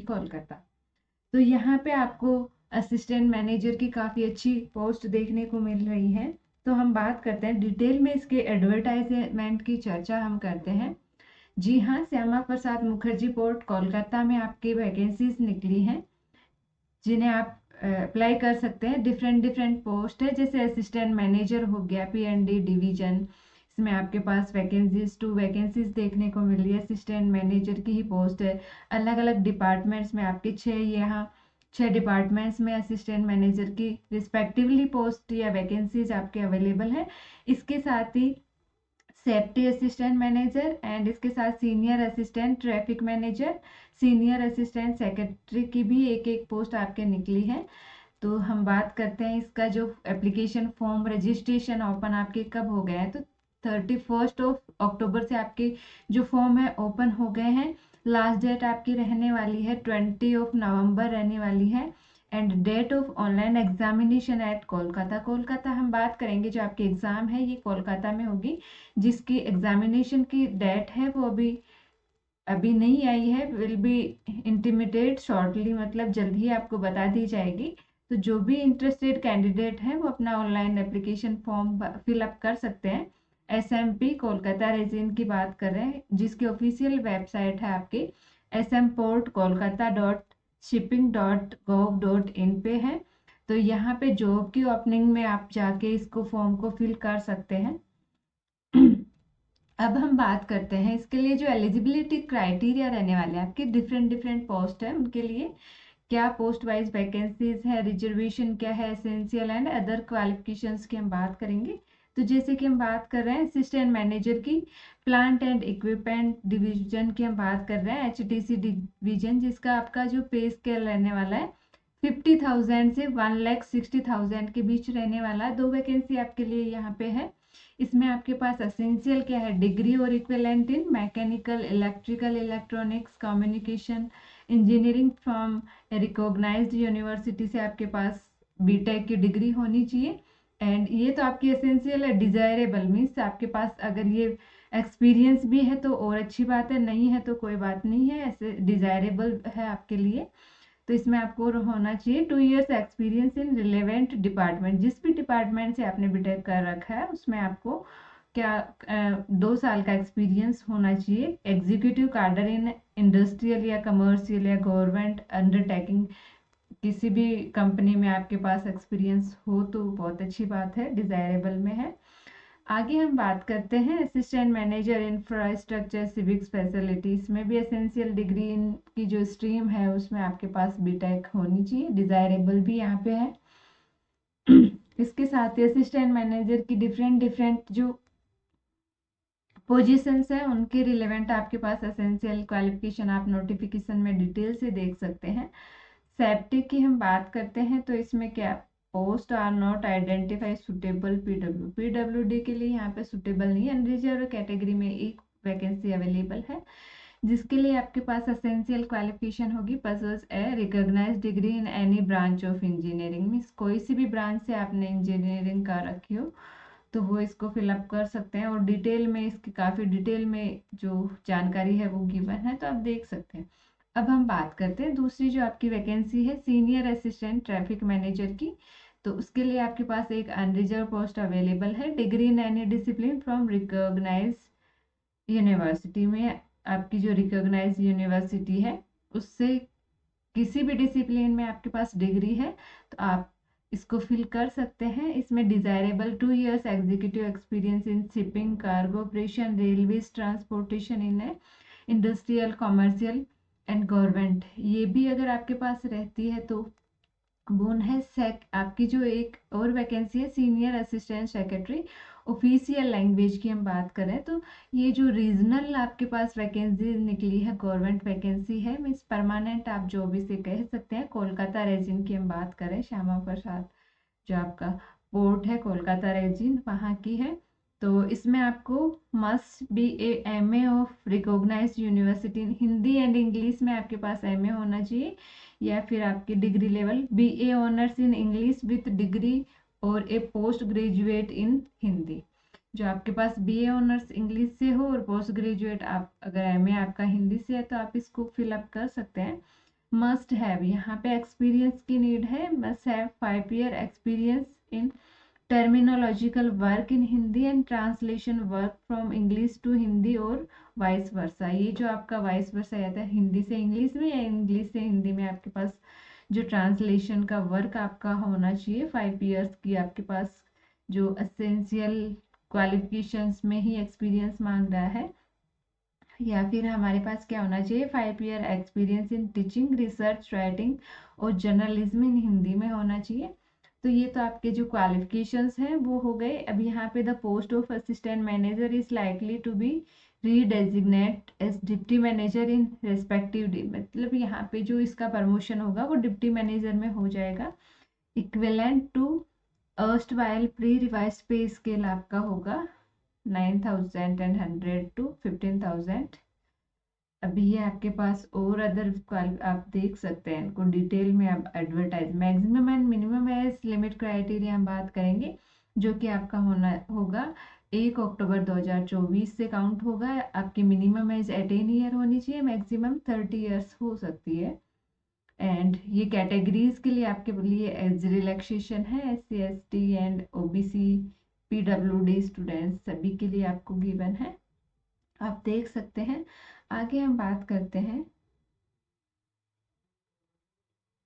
कोलकाता। तो यहाँ पे आपको असिस्टेंट मैनेजर की काफ़ी अच्छी पोस्ट देखने को मिल रही है। तो हम बात करते हैं डिटेल में इसके एडवर्टाइजमेंट की चर्चा हम करते हैं। जी हाँ, श्यामा प्रसाद मुखर्जी पोर्ट कोलकाता में आपकी वैकेंसीज निकली हैं जिन्हें आप अप्लाई कर सकते हैं। डिफरेंट पोस्ट है, जैसे असिस्टेंट मैनेजर हो गया P&D डिवीजन, इसमें आपके पास वैकेंसीज 2 वैकेंसीज देखने को मिल रही है। असिस्टेंट मैनेजर की ही पोस्ट है। अलग अलग डिपार्टमेंट्स में आपके 6 डिपार्टमेंट्स में असिस्टेंट मैनेजर की रिस्पेक्टिवली पोस्ट या वैकेंसीज आपके अवेलेबल है। इसके साथ ही सेफ्टी असिस्टेंट मैनेजर एंड इसके साथ senior assistant traffic manager, senior assistant secretary की भी एक पोस्ट आपके निकली है। तो हम बात करते हैं इसका जो एप्लीकेशन फॉर्म रजिस्ट्रेशन ओपन आपके कब हो गया है। तो 31 अक्टूबर से आपके जो फॉर्म है ओपन हो गए हैं। लास्ट डेट आपकी रहने वाली है 20 नवंबर रहने वाली है। End date of online examination at Kolkata हम बात करेंगे। जो आपकी एग्जाम है ये कोलकाता में होगी, जिसकी एग्जामिनेशन की डेट है वो अभी नहीं आई है, विल बी इंटीमेटेड शॉर्टली, मतलब जल्द ही आपको बता दी जाएगी। तो जो भी इंटरेस्टेड कैंडिडेट है वो अपना ऑनलाइन एप्लीकेशन फॉर्म फिलअप कर सकते हैं। SMP कोलकाता रीजन की बात कर रहे हैं, जिसकी ऑफिशियल वेबसाइट है आपकी smportkolkata.shipping.gov.in पे है। तो यहाँ पे जॉब की ओपनिंग में आप जाके इसको फॉर्म को फिल कर सकते हैं। अब हम बात करते हैं इसके लिए जो एलिजिबिलिटी क्राइटेरिया रहने वाले हैं आपके। डिफरेंट पोस्ट है, उनके लिए क्या पोस्ट वाइज वैकेंसीज है, रिजर्वेशन क्या है, एसेंशियल एंड अदर क्वालिफिकेशंस की हम बात करेंगे। तो जैसे कि हम बात कर रहे हैं असिस्टेंट मैनेजर की प्लांट एंड इक्विपमेंट डिवीजन की हम बात कर रहे हैं, HTC डिवीजन, जिसका आपका जो पे स्केल रहने वाला है 50,000 से 1,60,000 के बीच रहने वाला है। 2 वैकेंसी आपके लिए यहाँ पे है। इसमें आपके पास एसेंशियल क्या है, डिग्री और equivalent in mechanical, electrical, electronics, communication engineering from recognised university से आपके पास BTech की डिग्री होनी चाहिए। एंड ये तो आपकी एसेंशियल है। डिजायरेबल मीन्स आपके पास अगर ये एक्सपीरियंस भी है तो और अच्छी बात है, नहीं है तो कोई बात नहीं है, ऐसे डिजायरेबल है आपके लिए। तो इसमें आपको होना चाहिए 2 years experience in relevant department. जिस भी डिपार्टमेंट से आपने BTech कर रखा है उसमें आपको क्या 2 साल का एक्सपीरियंस होना चाहिए। एग्जीक्यूटिव कार्डर इन इंडस्ट्रियल या कमर्शियल या गवर्नमेंट अंडरटेकिंग, किसी भी कंपनी में आपके पास एक्सपीरियंस हो तो बहुत अच्छी बात है, डिजायरेबल में है। आगे हम बात करते हैं assistant manager infrastructure civic facilities में भी एसेंशियल डिग्री की जो स्ट्रीम है उसमें आपके पास BTech होनी चाहिए, डिजायरेबल भी यहाँ पे है। इसके साथ ही असिस्टेंट मैनेजर की डिफरेंट जो पोजीशंस है उनके रिलेवेंट आपके पास एसेंशियल क्वालिफिकेशन आप नोटिफिकेशन में डिटेल से देख सकते हैं। सेफ्टी की हम बात करते हैं तो इसमें क्या, post are not identify suitable PWD के लिए यहाँ पे सुटेबल नहीं है। अनरिजर्व कैटेगरी में एक वैकेंसी अवेलेबल है, जिसके लिए आपके पास एसेंशियल क्वालिफिकेशन होगी possess a recognised degree in any branch of engineering. Means कोई सी भी ब्रांच से आपने इंजीनियरिंग कर रखी हो तो वो इसको फिलअप कर सकते हैं। और डिटेल में इसकी काफ़ी डिटेल में जो जानकारी है वो गिवन है, तो आप देख सकते हैं। अब हम बात करते हैं दूसरी जो आपकी वैकेंसी है सीनियर असिस्टेंट ट्रैफिक मैनेजर की। तो उसके लिए आपके पास एक अनरिजर्व पोस्ट अवेलेबल है। Degree in any discipline from recognise university में, आपकी जो रिकॉग्नाइज यूनिवर्सिटी है उससे किसी भी डिसिप्लिन में आपके पास डिग्री है तो आप इसको फिल कर सकते हैं। इसमें desirable 2 years executive experience in shipping, cargo operation, railways, transportation in industrial, commercial and government, ये भी अगर आपके पास रहती है तो बोन है। आपकी जो एक और वैकेंसी है senior assistant secretary official language की हम बात करें तो ये जो रीजनल आपके पास वैकेंसी निकली है गवर्नमेंट वैकेंसी है, मीन्स परमानेंट आप जो भी से कह सकते हैं। कोलकाता रीजन की हम बात करें, श्यामा प्रसाद जो आपका पोर्ट है कोलकाता रीजन वहाँ की है। तो इसमें आपको must be MA of recognised university, Hindi and English में आपके पास MA होना चाहिए, या फिर आपकी degree level BA honours in English with degree और a post graduate in Hindi. जो आपके पास BA ऑनर्स इंग्लिश से हो और पोस्ट ग्रेजुएट आप अगर MA आपका हिंदी से है तो आप इसको फिलअप कर सकते हैं। मस्ट हैव, यहाँ पे एक्सपीरियंस की नीड है, must have 5 year experience in terminological work in Hindi and translation work from English to Hindi और वाइस वर्सा। ये जो आपका वाइस वर्सा आता है हिंदी से इंग्लिश में या इंग्लिश से हिंदी में, आपके पास जो ट्रांसलेशन का वर्क आपका होना चाहिए 5 ईयर्स की, आपके पास जो एसेंशियल क्वालिफिकेशंस में ही एक्सपीरियंस मांग रहा है। या फिर हमारे पास क्या होना चाहिए, 5 year experience in teaching, research, writing और जर्नलिज्म इन हिंदी में होना चाहिए। तो ये तो आपके जो क्वालिफिकेशंस हैं वो हो गए। अब यहाँ पे the post of assistant manager is likely to be redesignate as deputy manager in respective day, मतलब यहाँ पे जो इसका प्रमोशन होगा वो डिप्टी मैनेजर में हो जाएगा। Equivalent to erstwhile pre revise pay scale आपका होगा 9,100 टू 15,000। अभी ये आपके पास और अदर आप देख सकते हैं इनको डिटेल में। अब advertise maximum and minimum age limit criteria हम बात करेंगे, जो कि आपका होना होगा 1 अक्टूबर 2024 से काउंट होगा। आपकी मिनिमम एज 18 ईयर होनी चाहिए, मैक्सिमम 30 ईयर्स हो सकती है। एंड ये कैटेगरीज के लिए आपके लिए एज रिलैक्सेशन है, SC ST and OBC PWD students सभी के लिए आपको गिवन है, आप देख सकते हैं। आगे हम बात करते हैं,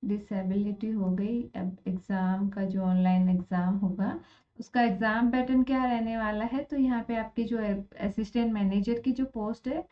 डिसेबिलिटी हो गई। अब एग्ज़ाम का जो ऑनलाइन एग्ज़ाम होगा उसका एग्ज़ाम पैटर्न क्या रहने वाला है, तो यहाँ पे आपके जो असिस्टेंट मैनेजर की जो पोस्ट है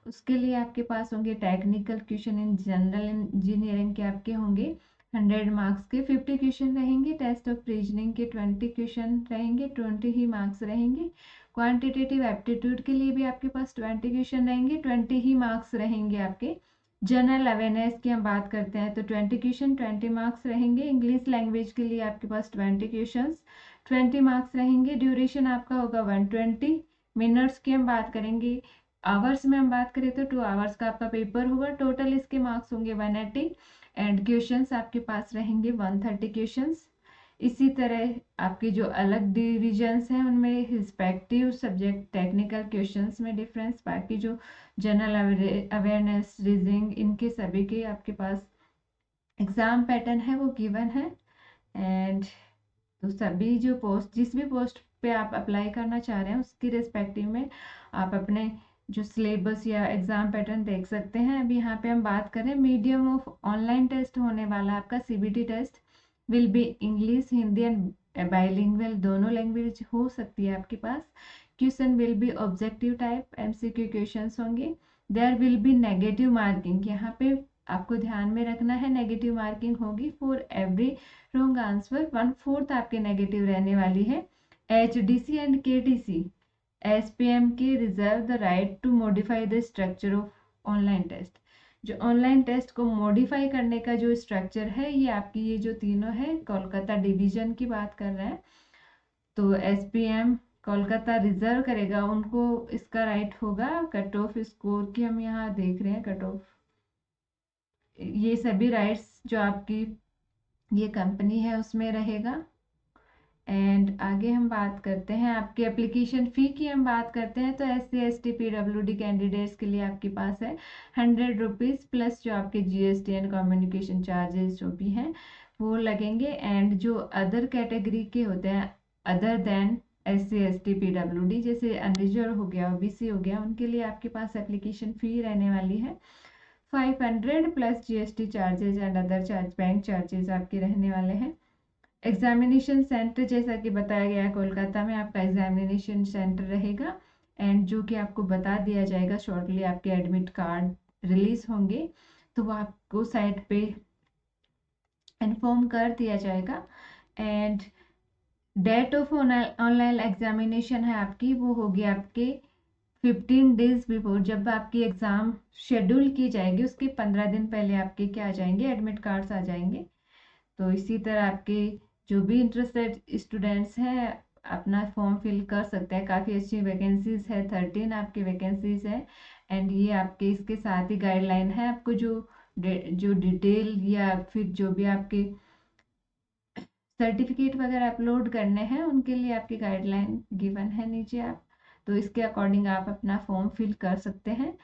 उसके लिए आपके पास होंगे technical question in general engineering के आपके होंगे 100 मार्क्स के, 50 क्वेश्चन रहेंगे। टेस्ट ऑफ रीजनिंग के 20 क्वेश्चन रहेंगे, 20 ही मार्क्स रहेंगे। क्वांटिटेटिव एप्टीट्यूड के लिए भी आपके पास 20 क्वेश्चन रहेंगे, 20 ही मार्क्स रहेंगे आपके। जनरल अवेयरनेस की हम बात करते हैं तो 20 क्वेश्चन 20 मार्क्स रहेंगे। इंग्लिश लैंग्वेज के लिए आपके पास 20 क्वेश्चंस 20 मार्क्स रहेंगे। ड्यूरेशन आपका होगा 120 मिनट्स की हम बात करेंगे। आवर्स में हम बात करें तो 2 आवर्स का आपका पेपर होगा। टोटल इसके मार्क्स होंगे 180 एंड क्वेश्चंस आपके पास रहेंगे 130 क्वेश्चंस। इसी तरह आपके जो अलग डिविजन्स हैं उनमें रिस्पेक्टिव सब्जेक्ट टेक्निकल क्वेश्चंस में डिफरेंस, बाकी जो जनरल अवेयरनेस रीजनिंग इनके सभी के आपके पास एग्ज़ाम पैटर्न है वो गिवन है। एंड तो सभी जो पोस्ट जिस भी पोस्ट पे आप अप्लाई करना चाह रहे हैं उसकी रिस्पेक्टिव में आप अपने जो सिलेबस या एग्ज़ाम पैटर्न देख सकते हैं। अभी यहाँ पे हम बात करें मीडियम ऑफ ऑनलाइन टेस्ट होने वाला आपका CBT test will be English, Hindi and bilingual दोनों लैंग्वेज हो सकती है आपके पास। Question will be objective type, MCQ questions होंगे। There will be negative marking, यहाँ पे आपको ध्यान में रखना है नेगेटिव मार्किंग होगी फॉर एवरी रॉन्ग आंसर, 1/4 आपके नेगेटिव रहने वाली है। HDC एंड KTC SPM के reserve the right to modify the structure of online test, जो ऑनलाइन टेस्ट को मॉडिफाई करने का जो स्ट्रक्चर है ये आपकी ये जो तीनों है कोलकाता डिवीजन की बात कर रहे हैं। तो SPM कोलकाता रिजर्व करेगा, उनको इसका राइट होगा। कट ऑफ स्कोर की हम यहाँ देख रहे हैं, कट ऑफ ये सभी राइट्स जो आपकी ये कंपनी है उसमें रहेगा। एंड आगे हम बात करते हैं आपकी एप्लीकेशन फ़ी की हम बात करते हैं तो SC ST PWD कैंडिडेट्स के लिए आपके पास है 100 रुपीज़ प्लस जो आपके GST एंड कम्युनिकेशन चार्जेस जो भी हैं वो लगेंगे। एंड जो अदर कैटेगरी के होते हैं other than SC ST PWD जैसे अनरिजर्व हो गया, OBC हो गया, उनके लिए आपके पास एप्लीकेशन फ़ी रहने वाली है 500 plus GST charges and other charge bank charges आपके रहने वाले हैं। एग्जामिनेशन सेंटर जैसा कि बताया गया कोलकाता में आपका एग्जामिनेशन सेंटर रहेगा एंड जो कि आपको बता दिया जाएगा शॉर्टली आपके एडमिट कार्ड रिलीज होंगे तो वो आपको साइट पे इन्फॉर्म कर दिया जाएगा। End date of online examination है आपकी वो होगी आपके 15 डेज बिफोर, जब आपकी एग्ज़ाम शेड्यूल की जाएगी उसके 15 दिन पहले आपके क्या आ जाएंगे एडमिट कार्ड्स आ जाएंगे। तो इसी तरह आपके जो भी इंटरेस्टेड स्टूडेंट्स हैं अपना फॉर्म फिल कर सकते हैं। काफ़ी अच्छी वैकेंसीज है, 13 आपकी वैकेंसीज है। एंड ये आपके इसके साथ ही गाइडलाइन है, आपको जो डिटेल या फिर जो भी आपके सर्टिफिकेट वगैरह अपलोड करने हैं उनके लिए आपकी गाइडलाइन गिवन है नीचे आप, तो इसके अकॉर्डिंग आप अपना फॉर्म फिल कर सकते हैं।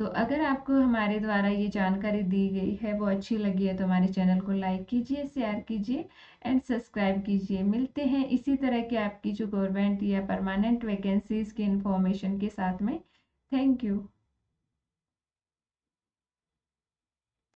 तो अगर आपको हमारे द्वारा ये जानकारी दी गई है वो अच्छी लगी है तो हमारे चैनल को लाइक कीजिए, शेयर कीजिए एंड सब्सक्राइब कीजिए। मिलते हैं इसी तरह के आपकी जो गवर्नमेंट या परमानेंट वैकेंसीज की इंफॉर्मेशन के साथ में। Thank you.